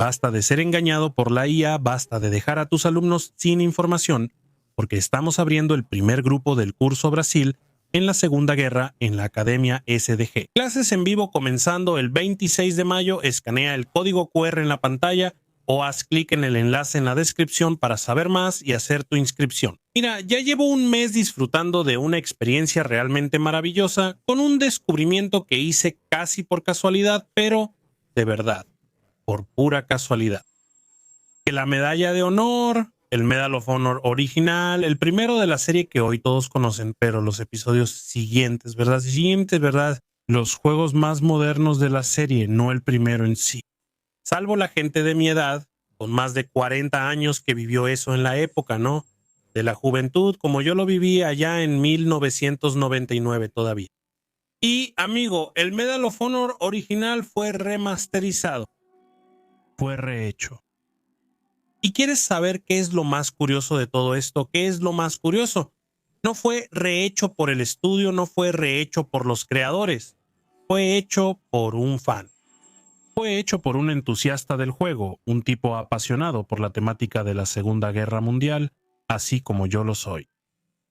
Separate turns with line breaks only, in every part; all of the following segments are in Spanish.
Basta de ser engañado por la IA, basta de dejar a tus alumnos sin información, porque estamos abriendo el primer grupo del curso Brasil en la Segunda Guerra en la Academia SDG. Clases en vivo comenzando el 26 de mayo. Escanea el código QR en la pantalla o haz clic en el enlace en la descripción para saber más y hacer tu inscripción. Mira, ya llevo un mes disfrutando de una experiencia realmente maravillosa con un descubrimiento que hice casi por casualidad, pero de verdad, por pura casualidad. Que la medalla de honor, el Medal of Honor original, el primero de la serie que hoy todos conocen, pero los episodios siguientes, ¿verdad? Los juegos más modernos de la serie, no el primero en sí. Salvo la gente de mi edad, con más de 40 años que vivió eso en la época, ¿no? De la juventud, como yo lo viví allá en 1999 todavía. Y, amigo, el Medal of Honor original fue remasterizado. Fue rehecho. ¿Y quieres saber qué es lo más curioso de todo esto? ¿Qué es lo más curioso? No fue rehecho por el estudio, no fue rehecho por los creadores. Fue hecho por un fan. Fue hecho por un entusiasta del juego, un tipo apasionado por la temática de la Segunda Guerra Mundial, así como yo lo soy.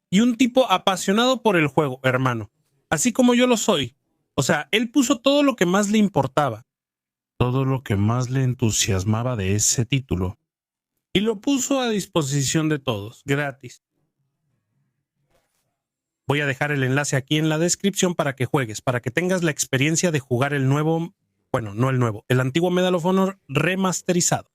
Y un tipo apasionado por el juego, hermano, así como yo lo soy. O sea, él puso todo lo que más le importaba, todo lo que más le entusiasmaba de ese título, y lo puso a disposición de todos, gratis. Voy a dejar el enlace aquí en la descripción para que juegues, para que tengas la experiencia de jugar el nuevo, bueno, no el nuevo, el antiguo Medal of Honor remasterizado.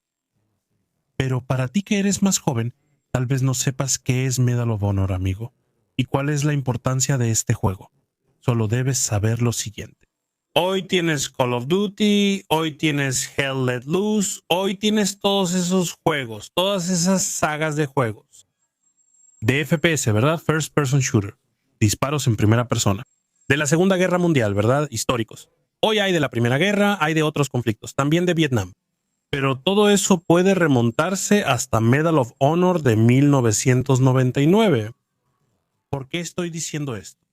Pero para ti que eres más joven, tal vez no sepas qué es Medal of Honor, amigo, y cuál es la importancia de este juego. Solo debes saber lo siguiente. Hoy tienes Call of Duty, hoy tienes Hell Let Loose, hoy tienes todos esos juegos, todas esas sagas de juegos. De FPS, ¿verdad? First Person Shooter. Disparos en primera persona. De la Segunda Guerra Mundial, ¿verdad? Históricos. Hoy hay de la Primera Guerra, hay de otros conflictos, también de Vietnam. Pero todo eso puede remontarse hasta Medal of Honor de 1999. ¿Por qué estoy diciendo esto?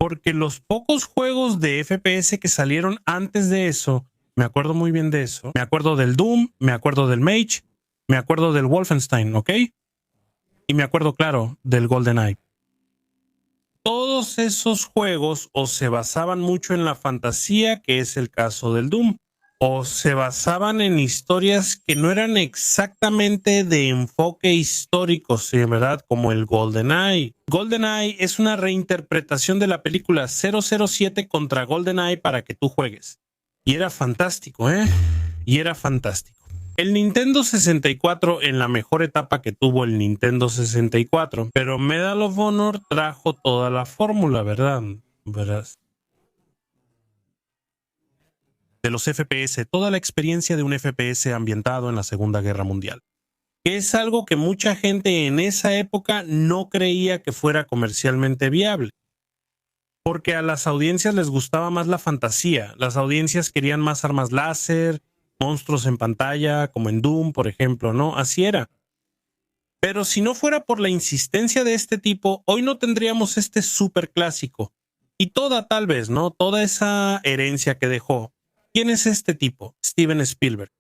Porque los pocos juegos de FPS que salieron antes de eso, me acuerdo muy bien de eso. Me acuerdo del Doom, me acuerdo del Mage, me acuerdo del Wolfenstein, ¿ok? Y me acuerdo, claro, del GoldenEye. Todos esos juegos o se basaban mucho en la fantasía, que es el caso del Doom, o se basaban en historias que no eran exactamente de enfoque histórico, ¿sí, verdad? Como el GoldenEye. GoldenEye es una reinterpretación de la película 007 contra GoldenEye para que tú juegues. Y era fantástico, ¿eh? Y era fantástico. El Nintendo 64 en la mejor etapa que tuvo el Nintendo 64, pero Medal of Honor trajo toda la fórmula, ¿verdad? Verás. De los FPS, toda la experiencia de un FPS ambientado en la Segunda Guerra Mundial. Que es algo que mucha gente en esa época no creía que fuera comercialmente viable. Porque a las audiencias les gustaba más la fantasía. Las audiencias querían más armas láser, monstruos en pantalla, como en Doom, por ejemplo, ¿no? Así era. Pero si no fuera por la insistencia de este tipo, hoy no tendríamos este súper clásico. Y tal vez, ¿no? Toda esa herencia que dejó. ¿Quién es este tipo? Steven Spielberg,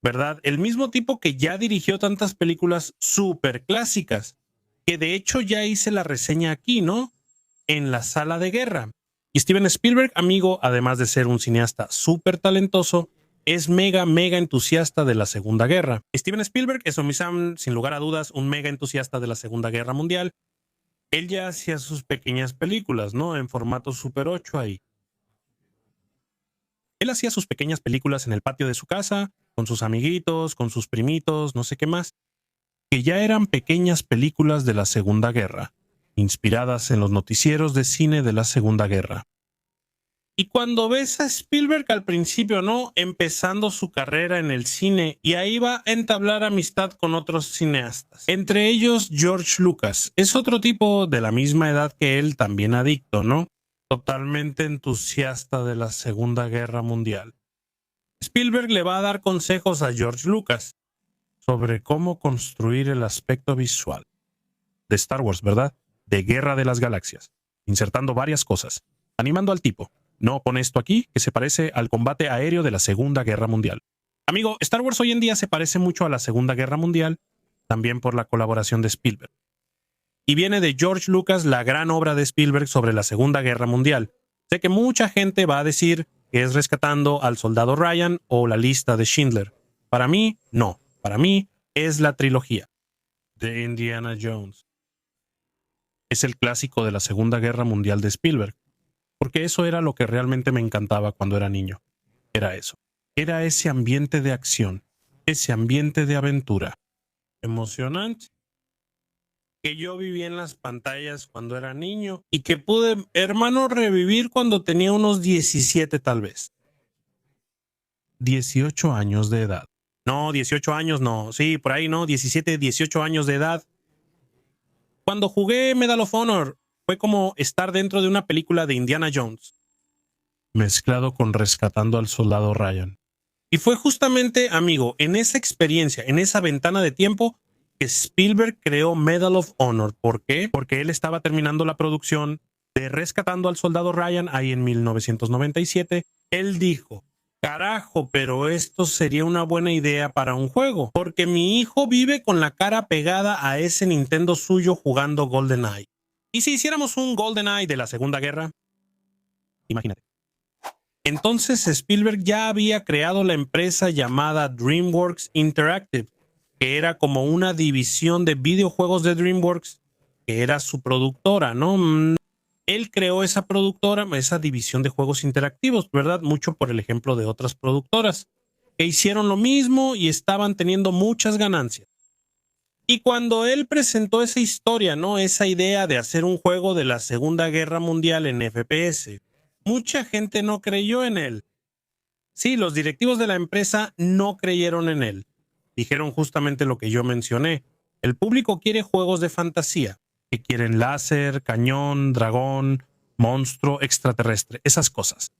¿verdad? El mismo tipo que ya dirigió tantas películas súper clásicas, que de hecho ya hice la reseña aquí, ¿no? En la Sala de Guerra. Y Steven Spielberg, amigo, además de ser un cineasta súper talentoso, es mega entusiasta de la Segunda Guerra. Steven Spielberg es sin lugar a dudas un mega entusiasta de la Segunda Guerra Mundial. Él ya hacía sus pequeñas películas, ¿no? En formato Super 8 ahí. Él hacía sus pequeñas películas en el patio de su casa, con sus amiguitos, con sus primitos, no sé qué más, que ya eran pequeñas películas de la Segunda Guerra, inspiradas en los noticieros de cine de la Segunda Guerra. Y cuando ves a Spielberg al principio, ¿no? Empezando su carrera en el cine, y ahí va a entablar amistad con otros cineastas. Entre ellos, George Lucas. Es otro tipo de la misma edad que él, también adicto, ¿no? Totalmente entusiasta de la Segunda Guerra Mundial. Spielberg le va a dar consejos a George Lucas sobre cómo construir el aspecto visual de Star Wars, ¿verdad? De Guerra de las Galaxias, insertando varias cosas, animando al tipo. No, pon esto aquí, que se parece al combate aéreo de la Segunda Guerra Mundial. Amigo, Star Wars hoy en día se parece mucho a la Segunda Guerra Mundial, también por la colaboración de Spielberg. Y viene de George Lucas, la gran obra de Spielberg sobre la Segunda Guerra Mundial. Sé que mucha gente va a decir que es Rescatando al Soldado Ryan o La Lista de Schindler. Para mí, no. Para mí es la trilogía de Indiana Jones. Es el clásico de la Segunda Guerra Mundial de Spielberg, porque eso era lo que realmente me encantaba cuando era niño. Era eso. Era ese ambiente de acción, ese ambiente de aventura. Emocionante. Que yo viví en las pantallas cuando era niño y que pude, hermano, revivir cuando tenía unos 17 tal vez. 18 años de edad. No, 18 años no. Sí, por ahí no, 17, 18 años de edad. Cuando jugué Medal of Honor, fue como estar dentro de una película de Indiana Jones, mezclado con Rescatando al Soldado Ryan. Y fue justamente, amigo, en esa experiencia, en esa ventana de tiempo, que Spielberg creó Medal of Honor. ¿Por qué? Porque él estaba terminando la producción de Rescatando al Soldado Ryan ahí en 1997. Él dijo, carajo, pero esto sería una buena idea para un juego, porque mi hijo vive con la cara pegada a ese Nintendo suyo jugando GoldenEye. ¿Y si hiciéramos un GoldenEye de la Segunda Guerra? Imagínate. Entonces Spielberg ya había creado la empresa llamada DreamWorks Interactive, que era como una división de videojuegos de DreamWorks, que era su productora, ¿no? Él creó esa productora, esa división de juegos interactivos, ¿verdad? Mucho por el ejemplo de otras productoras, que hicieron lo mismo y estaban teniendo muchas ganancias. Y cuando él presentó esa historia, ¿no? Esa idea de hacer un juego de la Segunda Guerra Mundial en FPS, mucha gente no creyó en él. Sí, los directivos de la empresa no creyeron en él. Dijeron justamente lo que yo mencioné. El público quiere juegos de fantasía, que quieren láser, cañón, dragón, monstruo, extraterrestre, esas cosas.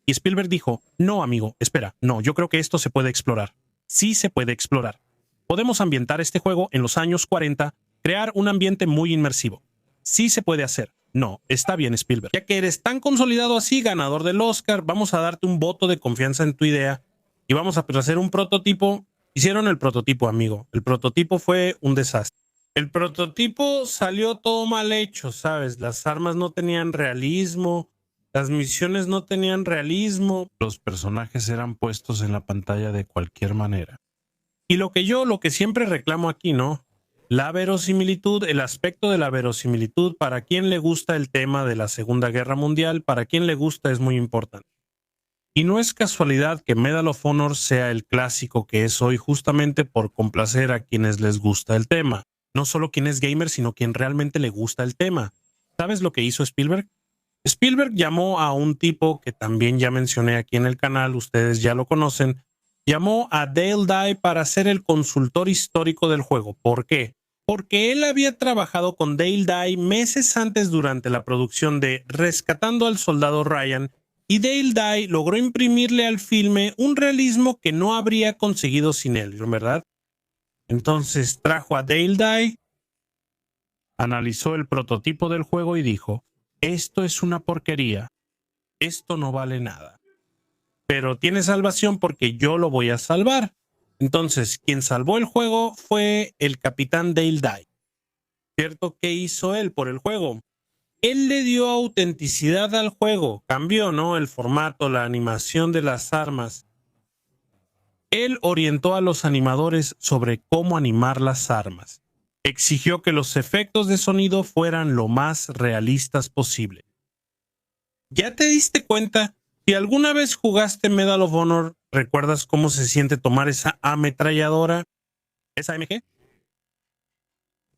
Y Spielberg dijo, no, amigo, espera, no, yo creo que esto se puede explorar. Sí se puede explorar. Podemos ambientar este juego en los años 40, crear un ambiente muy inmersivo. Sí se puede hacer. No, está bien, Spielberg. Ya que eres tan consolidado así, ganador del Oscar, vamos a darte un voto de confianza en tu idea y vamos a hacer un prototipo. Hicieron el prototipo, amigo. El prototipo fue un desastre. El prototipo salió todo mal hecho, ¿sabes? Las armas no tenían realismo, las misiones no tenían realismo, los personajes eran puestos en la pantalla de cualquier manera. Y lo que siempre reclamo aquí, ¿no? La verosimilitud, el aspecto de la verosimilitud, para quien le gusta el tema de la Segunda Guerra Mundial, para quien le gusta es muy importante. Y no es casualidad que Medal of Honor sea el clásico que es hoy justamente por complacer a quienes les gusta el tema. No solo quien es gamer, sino quien realmente le gusta el tema. ¿Sabes lo que hizo Spielberg? Spielberg llamó a un tipo que también ya mencioné aquí en el canal, ustedes ya lo conocen, llamó a Dale Dye para ser el consultor histórico del juego. ¿Por qué? Porque él había trabajado con Dale Dye meses antes durante la producción de Rescatando al Soldado Ryan, y Dale Dye logró imprimirle al filme un realismo que no habría conseguido sin él, ¿verdad? Entonces trajo a Dale Dye, analizó el prototipo del juego y dijo, esto es una porquería, esto no vale nada, pero tiene salvación porque yo lo voy a salvar. Entonces, quien salvó el juego fue el capitán Dale Dye. ¿Cierto? ¿Qué hizo él por el juego? Él le dio autenticidad al juego, cambió, ¿no? El formato, la animación de las armas. Él orientó a los animadores sobre cómo animar las armas. Exigió que los efectos de sonido fueran lo más realistas posible. ¿Ya te diste cuenta? Si alguna vez jugaste Medal of Honor, ¿recuerdas cómo se siente tomar esa ametralladora? ¿Esa AMG?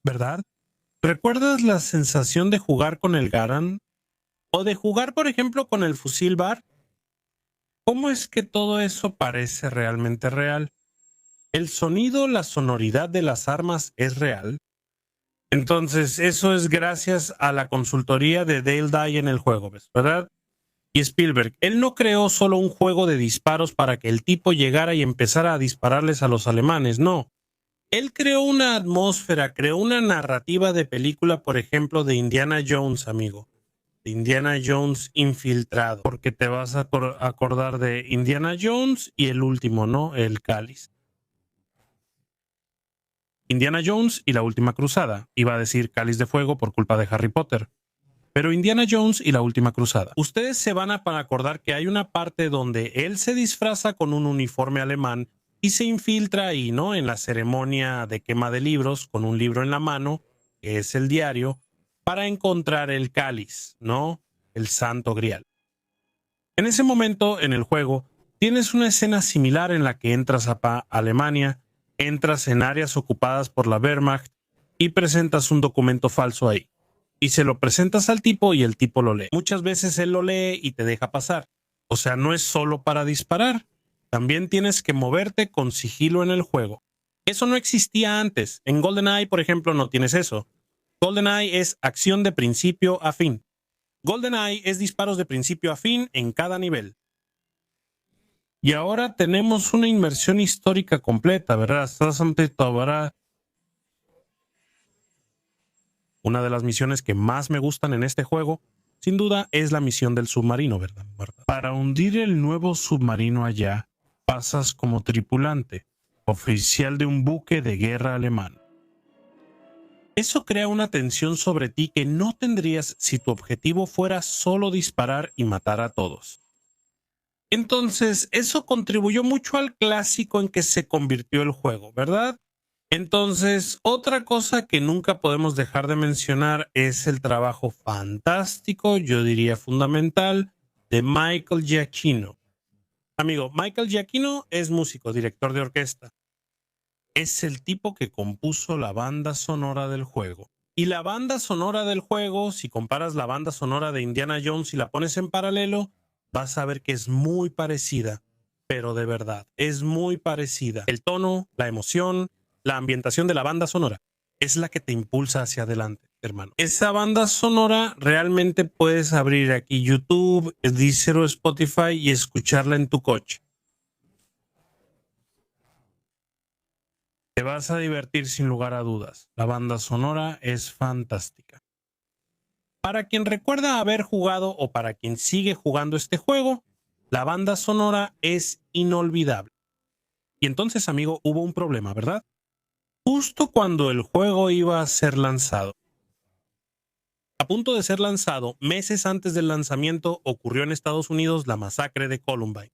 ¿Verdad? ¿Recuerdas la sensación de jugar con el Garand? ¿O de jugar, por ejemplo, con el fusil Bar? ¿Cómo es que todo eso parece realmente real? El sonido, la sonoridad de las armas es real. Entonces, eso es gracias a la consultoría de Dale Dye en el juego, ¿verdad? Y Spielberg, él no creó solo un juego de disparos para que el tipo llegara y empezara a dispararles a los alemanes, no. Él creó una atmósfera, creó una narrativa de película, por ejemplo, de Indiana Jones, amigo. de Indiana Jones infiltrado, porque te vas a acordar de Indiana Jones y el último, ¿no? El Cáliz. Indiana Jones y la última cruzada. Iba a decir Cáliz de Fuego por culpa de Harry Potter. Pero Indiana Jones y la última cruzada. Ustedes se van a acordar que hay una parte donde él se disfraza con un uniforme alemán y se infiltra ahí, ¿no? En la ceremonia de quema de libros, con un libro en la mano, que es el diario, para encontrar el cáliz, ¿no? El Santo Grial. En ese momento, en el juego, tienes una escena similar en la que entras a Alemania, entras en áreas ocupadas por la Wehrmacht y presentas un documento falso ahí. Y se lo presentas al tipo y el tipo lo lee. Muchas veces él lo lee y te deja pasar. O sea, no es solo para disparar. También tienes que moverte con sigilo en el juego. Eso no existía antes. En GoldenEye, por ejemplo, no tienes eso. GoldenEye es acción de principio a fin. GoldenEye es disparos de principio a fin en cada nivel. Y ahora tenemos una inmersión histórica completa, ¿verdad? Una de las misiones que más me gustan en este juego, sin duda, es la misión del submarino, ¿verdad? Para hundir el nuevo submarino allá, pasas como tripulante, oficial de un buque de guerra alemán. Eso crea una tensión sobre ti que no tendrías si tu objetivo fuera solo disparar y matar a todos. Entonces, eso contribuyó mucho al clásico en que se convirtió el juego, ¿verdad? Entonces, otra cosa que nunca podemos dejar de mencionar es el trabajo fantástico, yo diría fundamental, de Michael Giacchino. Amigo, Michael Giacchino es músico, director de orquesta. Es el tipo que compuso la banda sonora del juego. Y la banda sonora del juego, si comparas la banda sonora de Indiana Jones y la pones en paralelo, vas a ver que es muy parecida, pero de verdad, es muy parecida. El tono, la emoción, la ambientación de la banda sonora es la que te impulsa hacia adelante, hermano. Esa banda sonora realmente puedes abrir aquí YouTube, Deezer o Spotify y escucharla en tu coche. Te vas a divertir sin lugar a dudas. La banda sonora es fantástica. Para quien recuerda haber jugado o para quien sigue jugando este juego, la banda sonora es inolvidable. Y entonces, amigo, hubo un problema, ¿verdad? Justo cuando el juego iba a ser lanzado. A punto de ser lanzado, meses antes del lanzamiento, ocurrió en Estados Unidos la masacre de Columbine.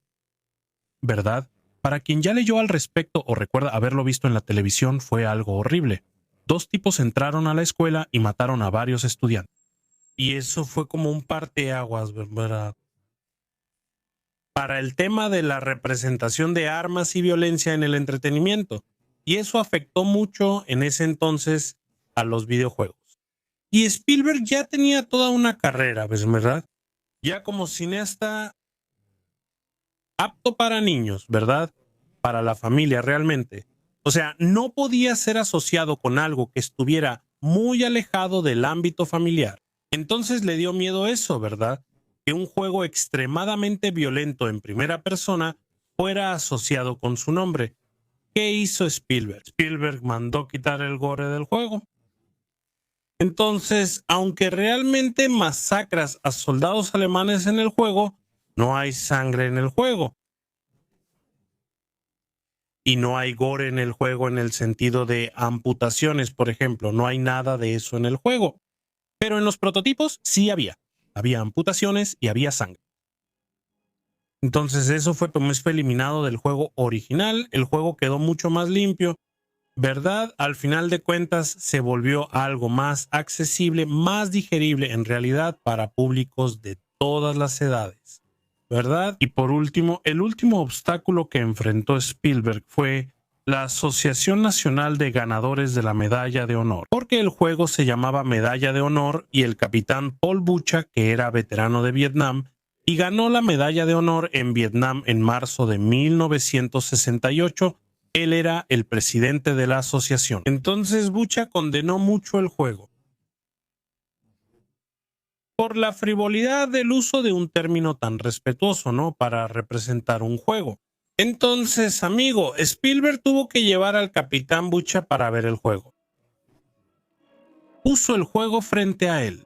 ¿Verdad? Para quien ya leyó al respecto o recuerda haberlo visto en la televisión, fue algo horrible. 2 tipos entraron a la escuela y mataron a varios estudiantes. Y eso fue como un parteaguas, ¿verdad? Para el tema de la representación de armas y violencia en el entretenimiento. Y eso afectó mucho en ese entonces a los videojuegos. Y Spielberg ya tenía toda una carrera, ¿verdad? Ya como cineasta apto para niños, ¿verdad? Para la familia realmente. O sea, no podía ser asociado con algo que estuviera muy alejado del ámbito familiar. Entonces le dio miedo eso, ¿verdad? Que un juego extremadamente violento en primera persona fuera asociado con su nombre. ¿Qué hizo Spielberg? Spielberg mandó quitar el gore del juego. Entonces, aunque realmente masacras a soldados alemanes en el juego, no hay sangre en el juego. Y no hay gore en el juego en el sentido de amputaciones, por ejemplo. No hay nada de eso en el juego. Pero en los prototipos sí había. Había amputaciones y había sangre. Entonces eso fue eliminado del juego original. El juego quedó mucho más limpio. ¿Verdad? Al final de cuentas se volvió algo más accesible, más digerible en realidad para públicos de todas las edades. ¿Verdad? Y por último, el último obstáculo que enfrentó Spielberg fue la Asociación Nacional de Ganadores de la Medalla de Honor, porque el juego se llamaba Medalla de Honor y el capitán Paul Bucha, que era veterano de Vietnam, y ganó la Medalla de Honor en Vietnam en marzo de 1968. Él era el presidente de la asociación. Entonces Bucha condenó mucho el juego por la frivolidad del uso de un término tan respetuoso, ¿no? Para representar un juego. Entonces, amigo, Spielberg tuvo que llevar al capitán Bucha para ver el juego. Puso el juego frente a él.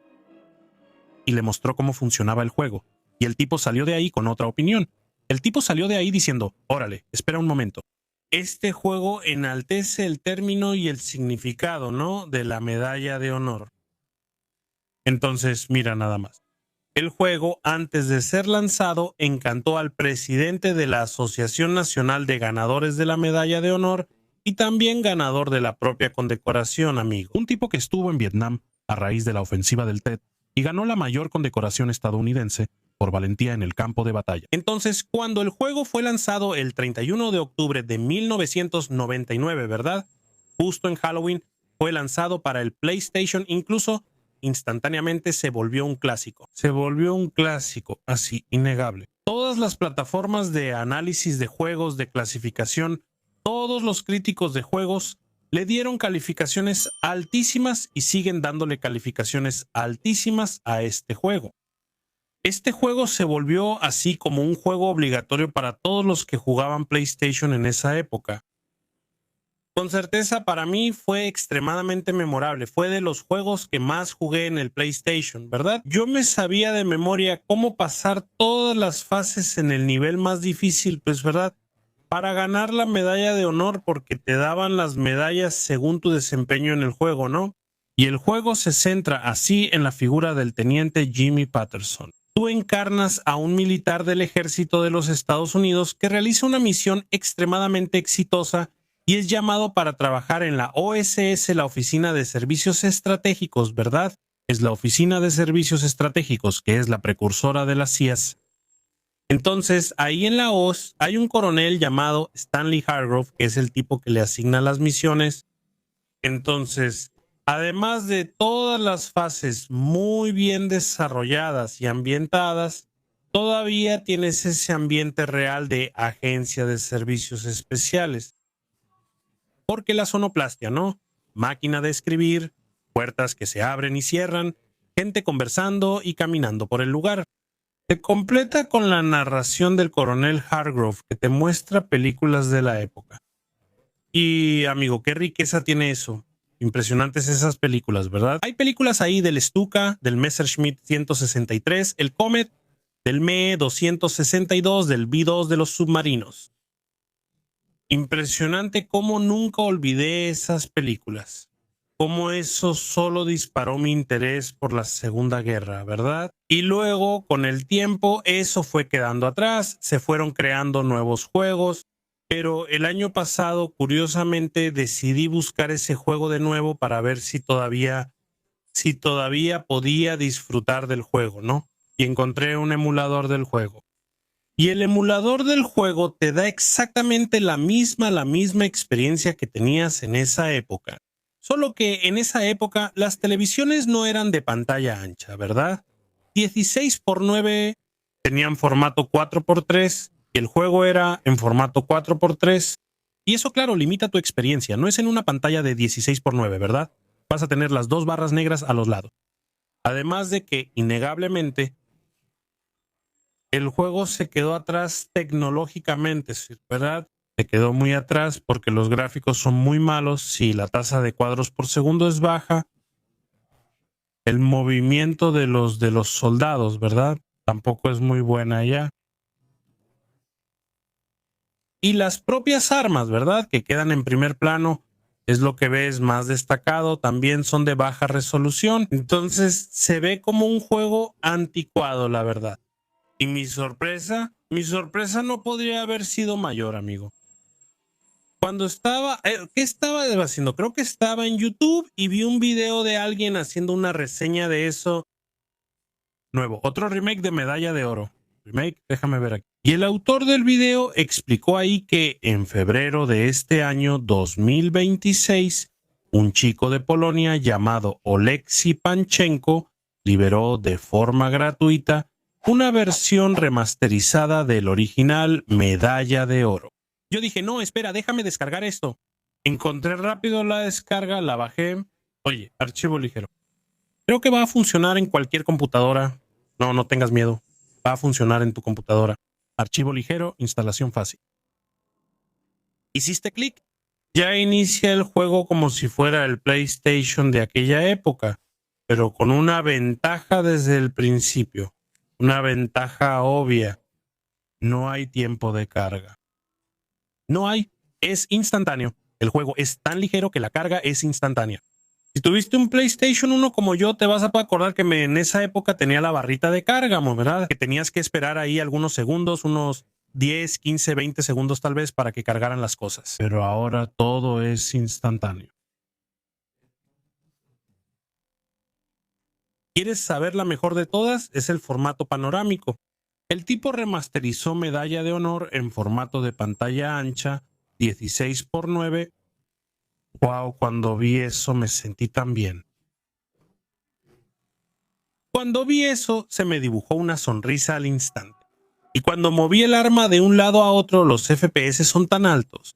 y le mostró cómo funcionaba el juego. Y el tipo salió de ahí con otra opinión. El tipo salió de ahí diciendo, órale, espera un momento. Este juego enaltece el término y el significado, ¿no?, de la medalla de honor. Entonces, mira nada más. El juego, antes de ser lanzado, encantó al presidente de la Asociación Nacional de Ganadores de la Medalla de Honor y también ganador de la propia condecoración, amigo. Un tipo que estuvo en Vietnam a raíz de la ofensiva del Tet y ganó la mayor condecoración estadounidense por valentía en el campo de batalla. Entonces, cuando el juego fue lanzado el 31 de octubre de 1999, ¿verdad? Justo en Halloween, fue lanzado para el PlayStation, incluso instantáneamente se volvió un clásico. Se volvió un clásico, así, innegable. Todas las plataformas de análisis de juegos, de clasificación, todos los críticos de juegos le dieron calificaciones altísimas y siguen dándole calificaciones altísimas a este juego. Este juego se volvió así como un juego obligatorio para todos los que jugaban PlayStation en esa época. Con certeza para mí fue extremadamente memorable, fue de los juegos que más jugué en el PlayStation, ¿verdad? Yo me sabía de memoria cómo pasar todas las fases en el nivel más difícil, pues, ¿verdad?, para ganar la medalla de honor, porque te daban las medallas según tu desempeño en el juego, ¿no? Y el juego se centra así en la figura del teniente Jimmy Patterson. Tú encarnas a un militar del ejército de los Estados Unidos que realiza una misión extremadamente exitosa y es llamado para trabajar en la OSS, la Oficina de Servicios Estratégicos, ¿verdad? Es la Oficina de Servicios Estratégicos, que es la precursora de las CIA. Entonces, ahí en la OSS hay un coronel llamado Stanley Hargrove, que es el tipo que le asigna las misiones. Entonces, además de todas las fases muy bien desarrolladas y ambientadas, todavía tienes ese ambiente real de agencia de servicios especiales. Porque la sonoplastia, ¿no? Máquina de escribir, puertas que se abren y cierran, gente conversando y caminando por el lugar. Se completa con la narración del coronel Hargrove, que te muestra películas de la época. Y, amigo, qué riqueza tiene eso. Impresionantes esas películas, ¿verdad? Hay películas ahí del Stuka, del Messerschmitt 163, el Comet, del ME 262, del B-2 de los submarinos. Impresionante cómo nunca olvidé esas películas. Cómo eso solo disparó mi interés por la Segunda Guerra, ¿verdad? Y luego, con el tiempo, eso fue quedando atrás, se fueron creando nuevos juegos, pero el año pasado, curiosamente, decidí buscar ese juego de nuevo para ver si todavía podía disfrutar del juego, ¿no? Y encontré un emulador del juego. Y el emulador del juego te da exactamente la misma experiencia que tenías en esa época. Solo que en esa época las televisiones no eran de pantalla ancha, ¿verdad? 16:9 tenían formato 4:3 y el juego era en formato 4:3. Y eso, claro, limita tu experiencia. No es en una pantalla de 16:9, ¿verdad? Vas a tener las dos barras negras a los lados. Además de que, innegablemente, el juego se quedó atrás tecnológicamente, ¿verdad? Se quedó muy atrás porque los gráficos son muy malos. Si la tasa de cuadros por segundo es baja, el movimiento de los soldados, ¿verdad?, tampoco es muy buena ya. Y las propias armas, ¿verdad?, que quedan en primer plano, es lo que ves más destacado, también son de baja resolución. Entonces se ve como un juego anticuado, la verdad. Y mi sorpresa no podría haber sido mayor, amigo. Cuando estaba, ¿qué estaba haciendo? Creo que estaba en YouTube y vi un video de alguien haciendo una reseña de eso. Nuevo, otro remake de Medalla de Oro. Remake, déjame ver aquí. Y el autor del video explicó ahí que en febrero de este año 2026, un chico de Polonia llamado Oleksiy Panchenko liberó de forma gratuita una versión remasterizada del original Medalla de Oro. Yo dije, no, espera, déjame descargar esto. Encontré rápido la descarga, la bajé. Oye, archivo ligero. Creo que va a funcionar en cualquier computadora. No tengas miedo. Va a funcionar en tu computadora. Archivo ligero, instalación fácil. Hiciste clic. Ya inicia el juego como si fuera el PlayStation de aquella época. pero con una ventaja desde el principio, una ventaja obvia. No hay tiempo de carga. No hay, es instantáneo. El juego es tan ligero que la carga es instantánea. Si tuviste un PlayStation 1 como yo, te vas a acordar que en esa época tenía la barrita de carga, ¿verdad? Que tenías que esperar ahí algunos segundos, unos 10, 15, 20 segundos tal vez para que cargaran las cosas. Pero ahora todo es instantáneo. ¿Quieres saber la mejor de todas? Es el formato panorámico. El tipo remasterizó Medalla de Honor en formato de pantalla ancha, 16:9. Wow, cuando vi eso me sentí tan bien. Cuando vi eso, se me dibujó una sonrisa al instante. Y cuando moví el arma de un lado a otro, los FPS son tan altos.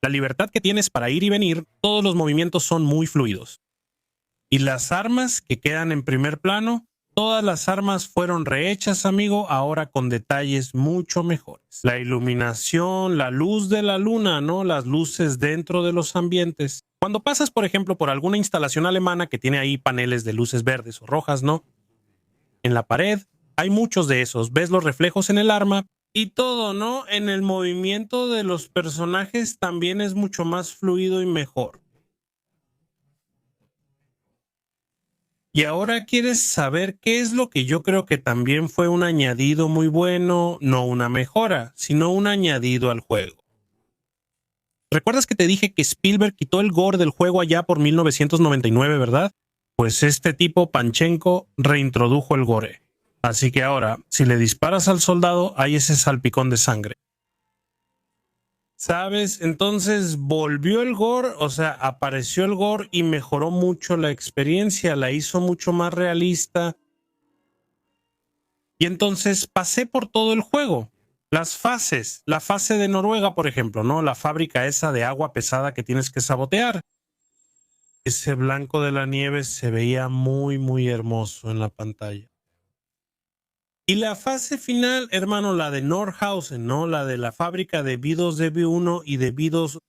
La libertad que tienes para ir y venir, todos los movimientos son muy fluidos. Y las armas que quedan en primer plano, todas las armas fueron rehechas, amigo, ahora con detalles mucho mejores. La iluminación, la luz de la luna, ¿no? Las luces dentro de los ambientes. Cuando pasas, por ejemplo, por alguna instalación alemana que tiene ahí paneles de luces verdes o rojas, ¿no? En la pared hay muchos de esos. Ves los reflejos en el arma y todo, ¿no? En el movimiento de los personajes también es mucho más fluido y mejor. Y ahora quieres saber qué es lo que yo creo que también fue un añadido muy bueno, no una mejora, sino un añadido al juego. ¿Recuerdas que te dije que Spielberg quitó el gore del juego allá por 1999, verdad? Pues este tipo, Panchenko, reintrodujo el gore. Así que ahora, si le disparas al soldado, hay ese salpicón de sangre. ¿Sabes? Entonces volvió el gore, o sea, apareció el gore y mejoró mucho la experiencia, la hizo mucho más realista. Y entonces pasé por todo el juego. Las fases, la fase de Noruega, por ejemplo, ¿no? La fábrica esa de agua pesada que tienes que sabotear. Ese blanco de la nieve se veía muy, muy hermoso en la pantalla. Y la fase final, hermano, la de Nordhausen, ¿no? La de la fábrica de V2 de V1 y de V2.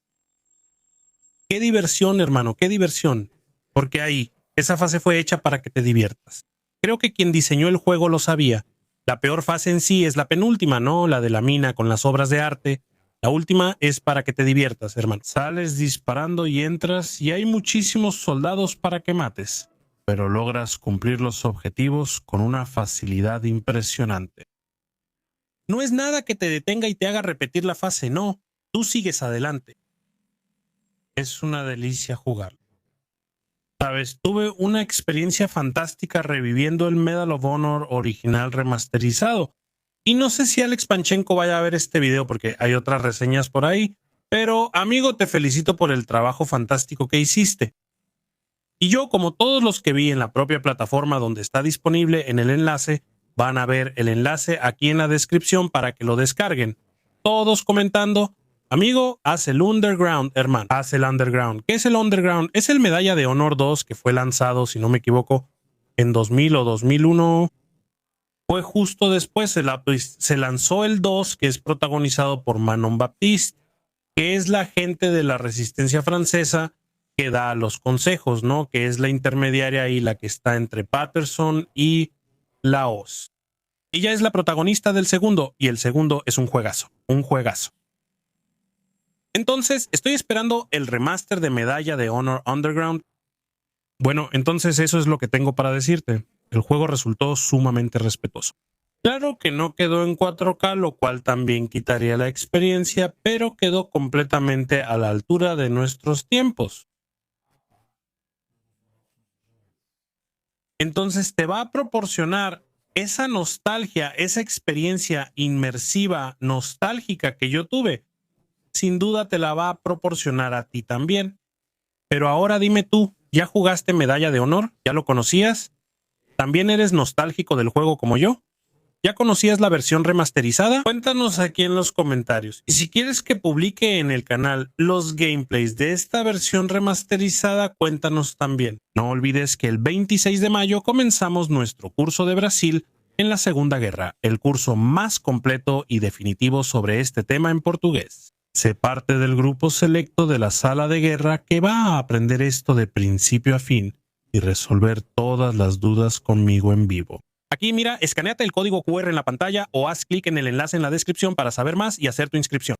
Qué diversión, hermano, qué diversión. Porque ahí, esa fase fue hecha para que te diviertas. Creo que quien diseñó el juego lo sabía. La peor fase en sí es la penúltima, ¿no? La de la mina con las obras de arte. La última es para que te diviertas, hermano. Sales disparando y entras y hay muchísimos soldados para que mates, pero logras cumplir los objetivos con una facilidad impresionante. No es nada que te detenga y te haga repetir la fase, no. Tú sigues adelante. Es una delicia jugar. Sabes, tuve una experiencia fantástica reviviendo el Medal of Honor original remasterizado. Y no sé si Alex Panchenko vaya a ver este video porque hay otras reseñas por ahí, pero amigo, te felicito por el trabajo fantástico que hiciste. Y yo, como todos los que vi en la propia plataforma donde está disponible en el enlace, van a ver el enlace aquí en la descripción para que lo descarguen. Todos comentando, amigo, haz el Underground, hermano, haz el Underground. ¿Qué es el Underground? Es el Medalla de Honor 2 que fue lanzado, si no me equivoco, en 2000 o 2001. Fue justo después, se lanzó el 2, que es protagonizado por Manon Baptiste, que es la agente de la resistencia francesa que da los consejos, ¿no? Que es la intermediaria y la que está entre Patterson y Laos. Ella es la protagonista del segundo y el segundo es un juegazo, un juegazo. Entonces, estoy esperando el remaster de Medalla de Honor Underground. Bueno, entonces eso es lo que tengo para decirte. El juego resultó sumamente respetuoso. Claro que no quedó en 4K, lo cual también quitaría la experiencia, pero quedó completamente a la altura de nuestros tiempos. Entonces te va a proporcionar esa nostalgia, esa experiencia inmersiva, nostálgica que yo tuve. Sin duda te la va a proporcionar a ti también. Pero ahora dime tú, ¿ya jugaste Medalla de Honor? ¿Ya lo conocías? ¿También eres nostálgico del juego como yo? ¿Ya conocías la versión remasterizada? Cuéntanos aquí en los comentarios. Y si quieres que publique en el canal los gameplays de esta versión remasterizada, cuéntanos también. No olvides que el 26 de mayo comenzamos nuestro curso de Brasil en la Segunda Guerra, el curso más completo y definitivo sobre este tema en portugués. Sé parte del grupo selecto de la sala de guerra que va a aprender esto de principio a fin y resolver todas las dudas conmigo en vivo. Aquí mira, escaneate el código QR en la pantalla o haz clic en el enlace en la descripción para saber más y hacer tu inscripción.